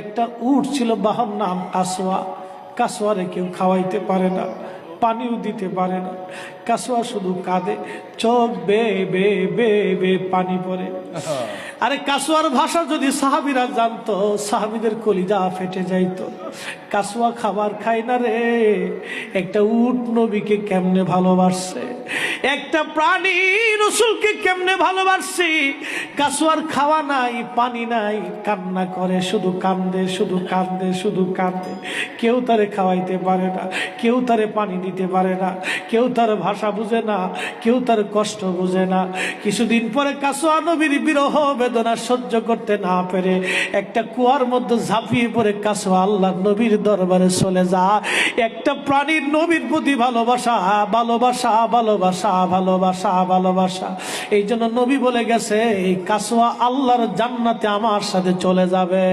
একটা উট ছিল, বাহন নাম কাসওয়া। কাসওয়ারে কেউ খাওয়াইতে পারে না, পানিও দিতে পারে না। কাসওয়া শুধু কাঁদে, চোখ বে বে বে বে পানি পড়ে। আরে কাসওয়ার ভাষা যদি সাহাবীরা জানতো, সাহাবীদের কলিজা ফেটে যাইতো। কাসওয়া খাবার খায় না রে, একটা উট নবীকে কেমনে ভালোবাসছে, একটা প্রাণী রাসূলকে কেমনে ভালোবাসছে। কাসওয়ার খাওয়া নাই, পানি নাই, কান্না করে, শুধু কান্দে, শুধু কান্দে, শুধু কান্দে। কেউ তারে খাওয়াইতে পারে না, কেউ তারে পানি দিতে পারে না, কেউ তার ভাষা বুঝে না, কেউ তার কষ্ট বুঝে না। কিছুদিন পরে কাসওয়া নবীর বিরহ বেদনা সহ্য করতে না পেরে একটা কুয়ার মধ্যে ঝাঁপিয়ে পড়ে কাসওয়া আল্লাহ নবীর দরবারে চলে যা। একটা প্রাণীর নবীর প্রতি ভালোবাসা, ভালোবাসা, ভালোবাসা, ভালোবাসা, ভালোবাসা। এই জন্য নবী বলে গেছে, এই কাসওয়া আল্লাহর জান্নাতে আমার সাথে চলে যাবে।